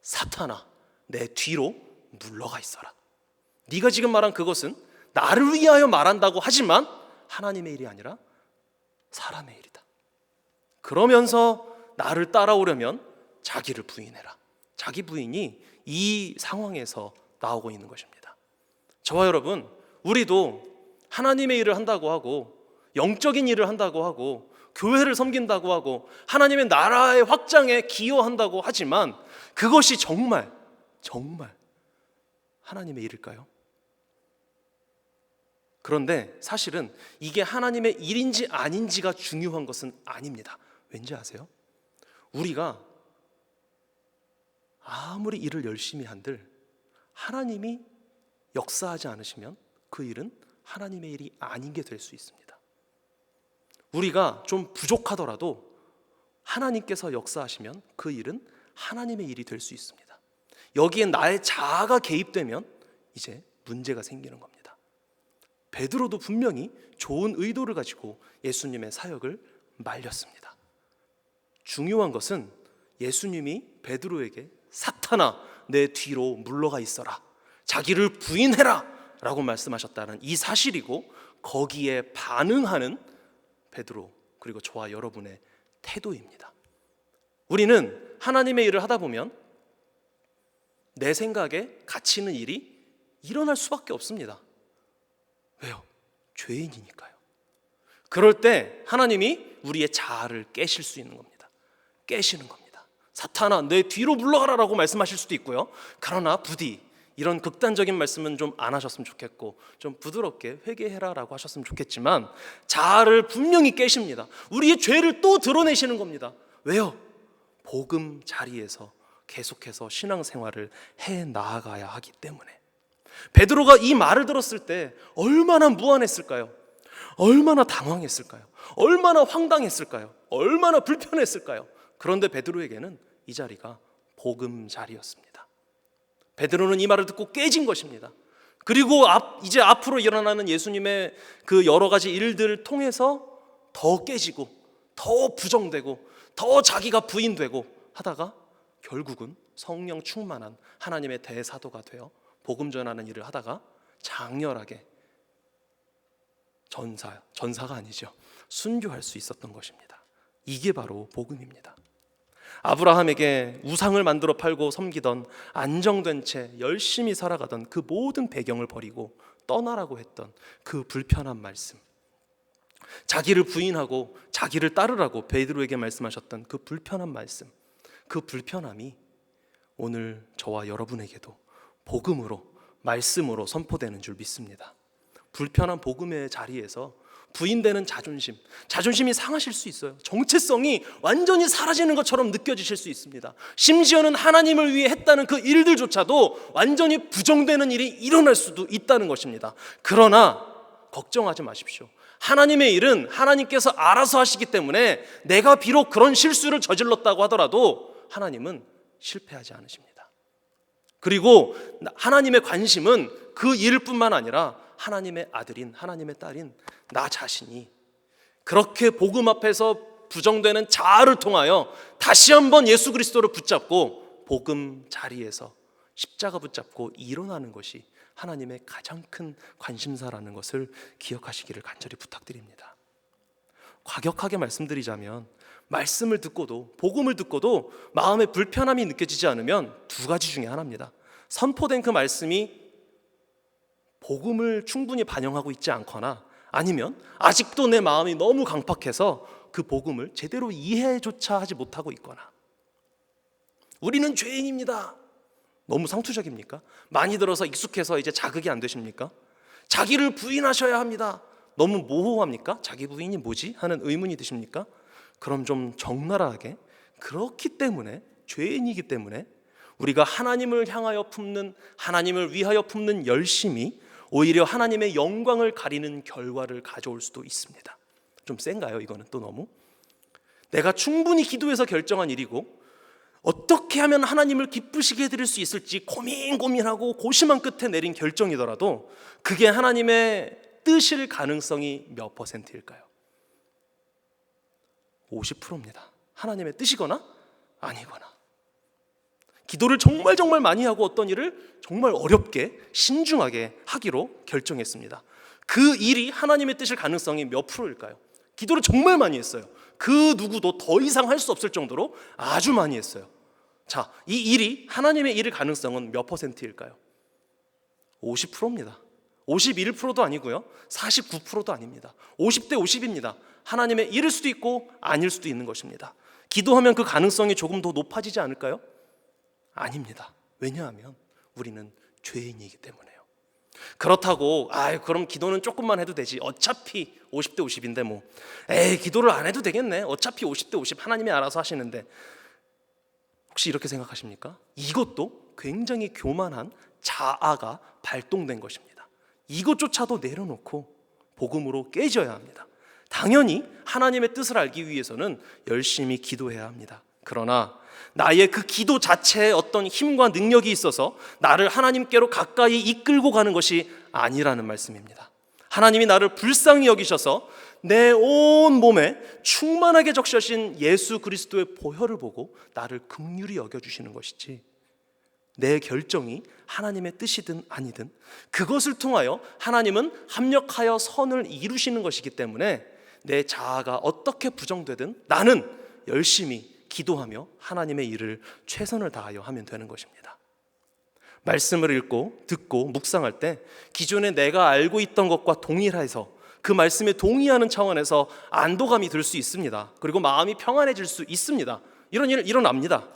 사탄아 내 뒤로 물러가 있어라. 네가 지금 말한 그것은 나를 위하여 말한다고 하지만 하나님의 일이 아니라 사람의 일이다. 그러면서 나를 따라오려면 자기를 부인해라. 자기 부인이 이 상황에서 나오고 있는 것입니다. 저와 여러분, 우리도 하나님의 일을 한다고 하고 영적인 일을 한다고 하고 교회를 섬긴다고 하고 하나님의 나라의 확장에 기여한다고 하지만 그것이 정말 하나님의 일일까요? 그런데 사실은 이게 하나님의 일인지 아닌지가 중요한 것은 아닙니다. 왠지 아세요? 우리가 아무리 일을 열심히 한들 하나님이 역사하지 않으시면 그 일은 하나님의 일이 아닌 게 될 수 있습니다. 우리가 좀 부족하더라도 하나님께서 역사하시면 그 일은 하나님의 일이 될 수 있습니다. 여기에 나의 자아가 개입되면 이제 문제가 생기는 겁니다. 베드로도 분명히 좋은 의도를 가지고 예수님의 사역을 말렸습니다. 중요한 것은 예수님이 베드로에게 사탄아 내 뒤로 물러가 있어라, 자기를 부인해라 라고 말씀하셨다는 이 사실이고, 거기에 반응하는 베드로 그리고 저와 여러분의 태도입니다. 우리는 하나님의 일을 하다 보면 내 생각에 가치 있는 일이 일어날 수밖에 없습니다. 왜요? 죄인이니까요. 그럴 때 하나님이 우리의 자아를 깨실 수 있는 겁니다. 깨시는 겁니다. 사탄아 내 뒤로 물러가라 라고 말씀하실 수도 있고요. 그러나 부디 이런 극단적인 말씀은 좀 안 하셨으면 좋겠고, 좀 부드럽게 회개해라 라고 하셨으면 좋겠지만, 자아를 분명히 깨십니다. 우리의 죄를 또 드러내시는 겁니다. 왜요? 복음 자리에서 계속해서 신앙생활을 해 나아가야 하기 때문에. 베드로가 이 말을 들었을 때 얼마나 무안했을까요? 얼마나 당황했을까요? 얼마나 황당했을까요? 얼마나 불편했을까요? 그런데 베드로에게는 이 자리가 복음 자리였습니다. 베드로는 이 말을 듣고 깨진 것입니다. 그리고 이제 앞으로 일어나는 예수님의 그 여러 가지 일들을 통해서 더 깨지고, 더 부정되고, 더 자기가 부인되고 하다가 결국은 성령 충만한 하나님의 대사도가 되어 복음 전하는 일을 하다가 장렬하게 전사가 아니죠, 순교할 수 있었던 것입니다. 이게 바로 복음입니다. 아브라함에게 우상을 만들어 팔고 섬기던, 안정된 채 열심히 살아가던 그 모든 배경을 버리고 떠나라고 했던 그 불편한 말씀, 자기를 부인하고 자기를 따르라고 베드로에게 말씀하셨던 그 불편한 말씀, 그 불편함이 오늘 저와 여러분에게도 복음으로, 말씀으로 선포되는 줄 믿습니다. 불편한 복음의 자리에서 부인되는 자존심이 상하실 수 있어요. 정체성이 완전히 사라지는 것처럼 느껴지실 수 있습니다. 심지어는 하나님을 위해 했다는 그 일들조차도 완전히 부정되는 일이 일어날 수도 있다는 것입니다. 그러나 걱정하지 마십시오. 하나님의 일은 하나님께서 알아서 하시기 때문에 내가 비록 그런 실수를 저질렀다고 하더라도 하나님은 실패하지 않으십니다. 그리고 하나님의 관심은 그 일뿐만 아니라 하나님의 아들인, 하나님의 딸인 나 자신이 그렇게 복음 앞에서 부정되는 자아를 통하여 다시 한번 예수 그리스도를 붙잡고 복음 자리에서 십자가 붙잡고 일어나는 것이 하나님의 가장 큰 관심사라는 것을 기억하시기를 간절히 부탁드립니다. 과격하게 말씀드리자면, 말씀을 듣고도, 복음을 듣고도 마음에 불편함이 느껴지지 않으면 두 가지 중에 하나입니다. 선포된 그 말씀이 복음을 충분히 반영하고 있지 않거나, 아니면 아직도 내 마음이 너무 강팍해서 그 복음을 제대로 이해조차 하지 못하고 있거나. 우리는 죄인입니다. 너무 상투적입니까? 많이 들어서 익숙해서 이제 자극이 안 되십니까? 자기를 부인하셔야 합니다. 너무 모호합니까? 자기 부인이 뭐지? 하는 의문이 드십니까? 그럼 좀 적나라하게, 그렇기 때문에, 죄인이기 때문에 우리가 하나님을 향하여 품는, 하나님을 위하여 품는 열심이 오히려 하나님의 영광을 가리는 결과를 가져올 수도 있습니다. 좀 센가요? 이거는 또 너무? 내가 충분히 기도해서 결정한 일이고, 어떻게 하면 하나님을 기쁘시게 해드릴 수 있을지 고민하고 고심한 끝에 내린 결정이더라도 그게 하나님의 뜻일 가능성이 몇 %일까요? 50%입니다. 하나님의 뜻이거나 아니거나. 기도를 정말 많이 하고 어떤 일을 정말 어렵게 신중하게 하기로 결정했습니다. 그 일이 하나님의 뜻일 가능성이 몇 %일까요? 기도를 정말 많이 했어요. 그 누구도 더 이상 할 수 없을 정도로 아주 많이 했어요. 자, 이 일이 하나님의 일일 가능성은 몇 %일까요? 50%입니다. 51%도 아니고요, 49%도 아닙니다. 50대 50입니다. 하나님의 일일 수도 있고 아닐 수도 있는 것입니다. 기도하면 그 가능성이 조금 더 높아지지 않을까요? 아닙니다. 왜냐하면 우리는 죄인이기 때문에요. 그렇다고 그럼 기도는 조금만 해도 되지, 어차피 50대 50인데 뭐 기도를 안 해도 되겠네, 어차피 50대 50 하나님이 알아서 하시는데, 혹시 이렇게 생각하십니까? 이것도 굉장히 교만한 자아가 발동된 것입니다. 이것조차도 내려놓고 복음으로 깨져야 합니다. 당연히 하나님의 뜻을 알기 위해서는 열심히 기도해야 합니다. 그러나 나의 그 기도 자체에 어떤 힘과 능력이 있어서 나를 하나님께로 가까이 이끌고 가는 것이 아니라는 말씀입니다. 하나님이 나를 불쌍히 여기셔서 내 온 몸에 충만하게 적셔진 예수 그리스도의 보혈을 보고 나를 긍휼히 여겨주시는 것이지, 내 결정이 하나님의 뜻이든 아니든 그것을 통하여 하나님은 합력하여 선을 이루시는 것이기 때문에 내 자아가 어떻게 부정되든 나는 열심히 기도하며 하나님의 일을 최선을 다하여 하면 되는 것입니다. 말씀을 읽고 듣고 묵상할 때 기존에 내가 알고 있던 것과 동일해서 그 말씀에 동의하는 차원에서 안도감이 들 수 있습니다. 그리고 마음이 평안해질 수 있습니다. 이런 일 일어납니다.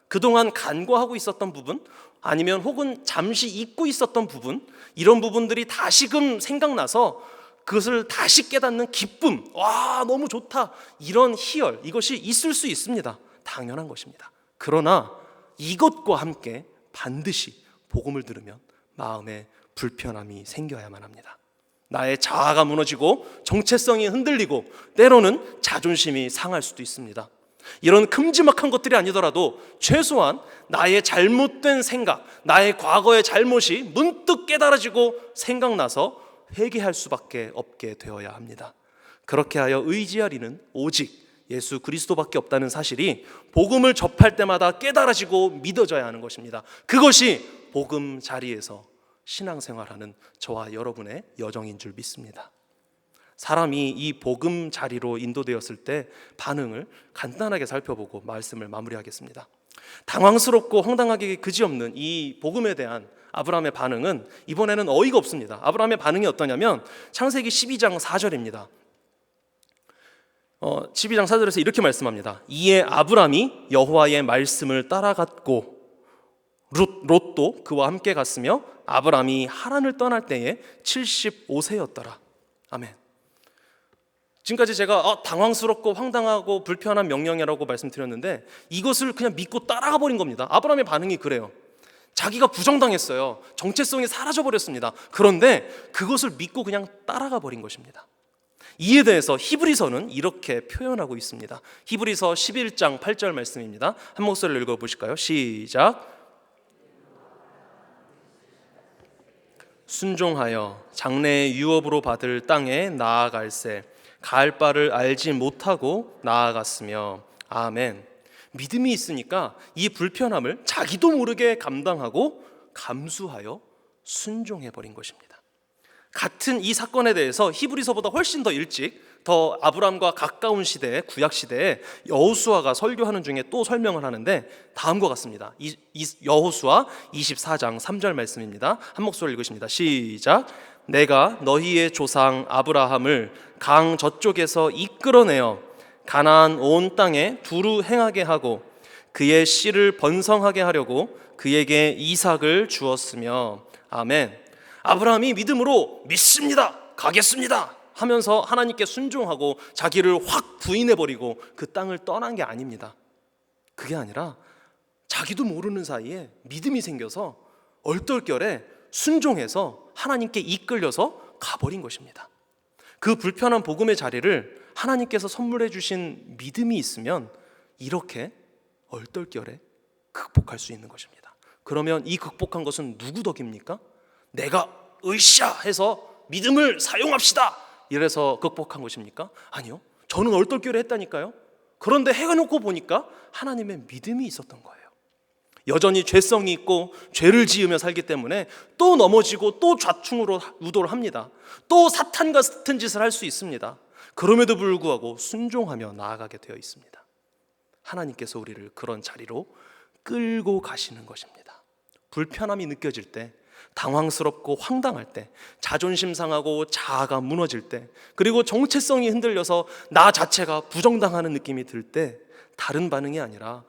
그동안 간과하고 있었던 부분, 아니면 혹은 잠시 잊고 있었던 부분, 이런 부분들이 다시금 생각나서 그것을 다시 깨닫는 기쁨, 와 너무 좋다, 이런 희열, 이것이 있을 수 있습니다. 당연한 것입니다. 그러나 이것과 함께 반드시 복음을 들으면 마음에 불편함이 생겨야만 합니다. 나의 자아가 무너지고 정체성이 흔들리고 때로는 자존심이 상할 수도 있습니다. 이런 큼지막한 것들이 아니더라도 최소한 나의 잘못된 생각, 나의 과거의 잘못이 문득 깨달아지고 생각나서 회개할 수밖에 없게 되어야 합니다. 그렇게 하여 의지하리는 오직 예수 그리스도밖에 없다는 사실이 복음을 접할 때마다 깨달아지고 믿어져야 하는 것입니다. 그것이 복음 자리에서 신앙생활하는 저와 여러분의 여정인 줄 믿습니다. 사람이 이 복음 자리로 인도되었을 때 반응을 간단하게 살펴보고 말씀을 마무리하겠습니다. 당황스럽고 황당하기 그지없는 이 복음에 대한 아브라함의 반응은 이번에는 어이가 없습니다. 아브라함의 반응이 어떠냐면 창세기 12장 4절입니다. 12장 4절에서 이렇게 말씀합니다. 이에 아브라함이 여호와의 말씀을 따라갔고 롯도 그와 함께 갔으며 아브라함이 하란을 떠날 때에 75세였더라. 아멘. 지금까지 제가 당황스럽고 황당하고 불편한 명령이라고 말씀드렸는데 이것을 그냥 믿고 따라가 버린 겁니다. 아브라함의 반응이 그래요. 자기가 부정당했어요. 정체성이 사라져버렸습니다. 그런데 그것을 믿고 그냥 따라가 버린 것입니다. 이에 대해서 히브리서는 이렇게 표현하고 있습니다. 히브리서 11장 8절 말씀입니다. 한 목소리를 읽어보실까요? 시작. 순종하여 장래의 유업으로 받을 땅에 나아갈새 갈 바를 알지 못하고 나아갔으며. 아멘. 믿음이 있으니까 이 불편함을 자기도 모르게 감당하고 감수하여 순종해버린 것입니다. 같은 이 사건에 대해서 히브리서보다 훨씬 더 일찍, 더 아브라함과 가까운 시대에, 구약 시대에 여호수아가 설교하는 중에 또 설명을 하는데 다음과 같습니다. 여호수아 24장 3절 말씀입니다. 한 목소리 읽으십니다. 시작. 내가 너희의 조상 아브라함을 강 저쪽에서 이끌어내어 가나안 온 땅에 두루 행하게 하고 그의 씨를 번성하게 하려고 그에게 이삭을 주었으며. 아멘. 아브라함이 믿음으로 믿습니다, 가겠습니다 하면서 하나님께 순종하고 자기를 확 부인해버리고 그 땅을 떠난 게 아닙니다. 그게 아니라 자기도 모르는 사이에 믿음이 생겨서 얼떨결에 순종해서 하나님께 이끌려서 가버린 것입니다. 그 불편한 복음의 자리를 하나님께서 선물해 주신 믿음이 있으면 이렇게 얼떨결에 극복할 수 있는 것입니다. 그러면 이 극복한 것은 누구 덕입니까? 내가 으쌰 해서 믿음을 사용합시다 이래서 극복한 것입니까? 아니요, 저는 얼떨결에 했다니까요. 그런데 해놓고 보니까 하나님의 믿음이 있었던 거예요. 여전히 죄성이 있고 죄를 지으며 살기 때문에 또 넘어지고 또 좌충으로 우도를 합니다. 또 사탄 같은 짓을 할 수 있습니다. 그럼에도 불구하고 순종하며 나아가게 되어 있습니다. 하나님께서 우리를 그런 자리로 끌고 가시는 것입니다. 불편함이 느껴질 때, 당황스럽고 황당할 때, 자존심 상하고 자아가 무너질 때, 그리고 정체성이 흔들려서 나 자체가 부정당하는 느낌이 들 때 다른 반응이 아니라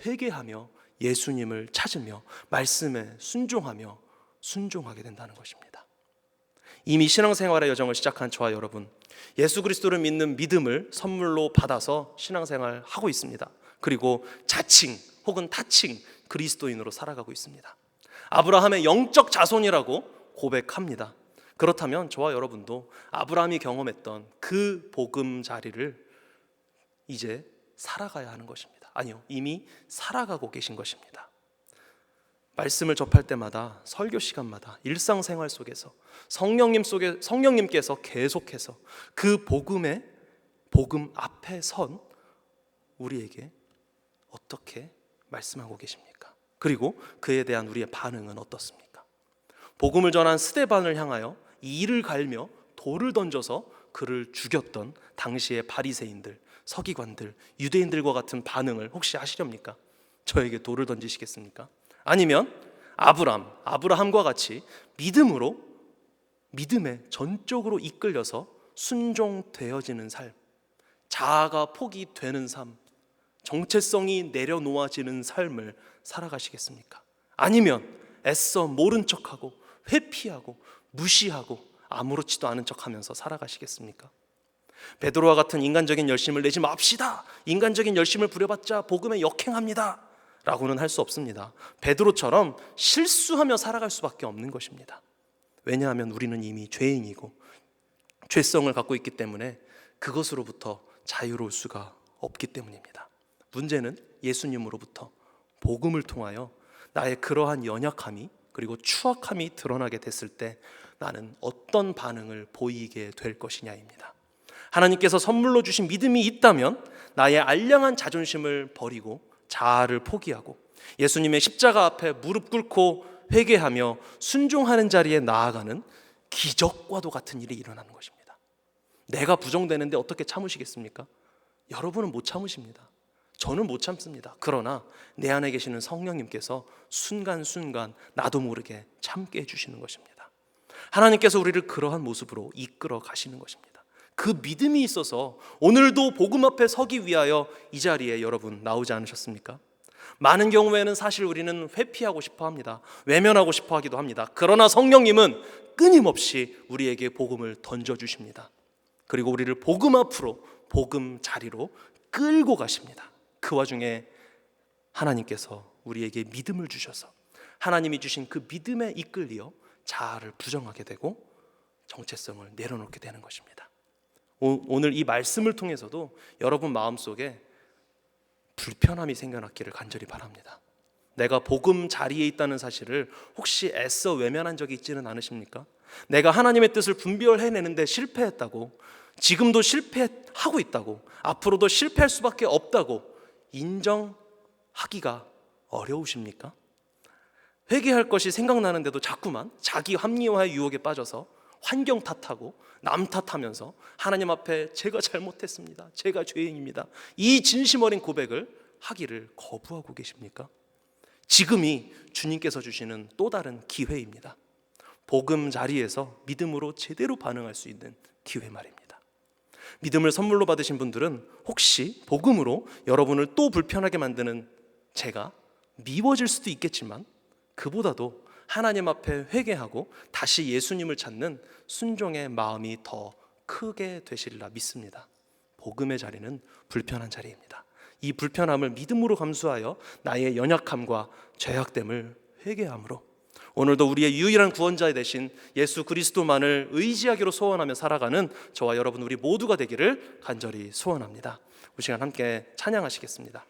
회개하며 예수님을 찾으며 말씀에 순종하며 순종하게 된다는 것입니다. 이미 신앙생활의 여정을 시작한 저와 여러분, 예수 그리스도를 믿는 믿음을 선물로 받아서 신앙생활 하고 있습니다. 그리고 자칭 혹은 타칭 그리스도인으로 살아가고 있습니다. 아브라함의 영적 자손이라고 고백합니다. 그렇다면 저와 여러분도 아브라함이 경험했던 그 복음 자리를 이제 살아가야 하는 것입니다. 아니요, 이미 살아가고 계신 것입니다. 말씀을 접할 때마다, 설교 시간마다, 일상생활 속에서 성령님께서 계속해서 그 복음 앞에 선 우리에게 어떻게 말씀하고 계십니까? 그리고 그에 대한 우리의 반응은 어떻습니까? 복음을 전한 스데반을 향하여 이를 갈며 돌을 던져서 그를 죽였던 당시의 바리새인들, 서기관들, 유대인들과 같은 반응을 혹시 하시렵니까? 저에게 돌을 던지시겠습니까? 아니면 아브라함과 같이 믿음에 전적으로 이끌려서 순종되어지는 삶, 자아가 포기되는 삶, 정체성이 내려놓아지는 삶을 살아가시겠습니까? 아니면 애써 모른 척하고 회피하고 무시하고 아무렇지도 않은 척하면서 살아가시겠습니까? 베드로와 같은 인간적인 열심을 내지 맙시다, 인간적인 열심을 부려봤자 복음에 역행합니다 라고는 할 수 없습니다. 베드로처럼 실수하며 살아갈 수밖에 없는 것입니다. 왜냐하면 우리는 이미 죄인이고 죄성을 갖고 있기 때문에 그것으로부터 자유로울 수가 없기 때문입니다. 문제는 예수님으로부터 복음을 통하여 나의 그러한 연약함이 그리고 추악함이 드러나게 됐을 때 나는 어떤 반응을 보이게 될 것이냐입니다. 하나님께서 선물로 주신 믿음이 있다면 나의 알량한 자존심을 버리고 자아를 포기하고 예수님의 십자가 앞에 무릎 꿇고 회개하며 순종하는 자리에 나아가는 기적과도 같은 일이 일어나는 것입니다. 내가 부정되는데 어떻게 참으시겠습니까? 여러분은 못 참으십니다. 저는 못 참습니다. 그러나 내 안에 계시는 성령님께서 순간순간 나도 모르게 참게 해주시는 것입니다. 하나님께서 우리를 그러한 모습으로 이끌어 가시는 것입니다. 그 믿음이 있어서 오늘도 복음 앞에 서기 위하여 이 자리에 여러분 나오지 않으셨습니까? 많은 경우에는 사실 우리는 회피하고 싶어 합니다. 외면하고 싶어 하기도 합니다. 그러나 성령님은 끊임없이 우리에게 복음을 던져주십니다. 그리고 우리를 복음 앞으로, 복음 자리로 끌고 가십니다. 그 와중에 하나님께서 우리에게 믿음을 주셔서 하나님이 주신 그 믿음에 이끌려 자아를 부정하게 되고 정체성을 내려놓게 되는 것입니다. 오늘 이 말씀을 통해서도 여러분 마음속에 불편함이 생겨났기를 간절히 바랍니다. 내가 복음 자리에 있다는 사실을 혹시 애써 외면한 적이 있지는 않으십니까? 내가 하나님의 뜻을 분별해내는데 실패했다고, 지금도 실패하고 있다고, 앞으로도 실패할 수밖에 없다고 인정하기가 어려우십니까? 회개할 것이 생각나는데도 자꾸만 자기 합리화의 유혹에 빠져서 환경 탓하고 남 탓하면서 하나님 앞에 제가 잘못했습니다, 제가 죄인입니다, 이 진심 어린 고백을 하기를 거부하고 계십니까? 지금이 주님께서 주시는 또 다른 기회입니다. 복음 자리에서 믿음으로 제대로 반응할 수 있는 기회 말입니다. 믿음을 선물로 받으신 분들은 혹시 복음으로 여러분을 또 불편하게 만드는 제가 미워질 수도 있겠지만 그보다도 하나님 앞에 회개하고 다시 예수님을 찾는 순종의 마음이 더 크게 되시리라 믿습니다. 복음의 자리는 불편한 자리입니다. 이 불편함을 믿음으로 감수하여 나의 연약함과 죄악됨을 회개함으로 오늘도 우리의 유일한 구원자 되신 예수 그리스도만을 의지하기로 소원하며 살아가는 저와 여러분 우리 모두가 되기를 간절히 소원합니다. 우리 시간 함께 찬양하시겠습니다.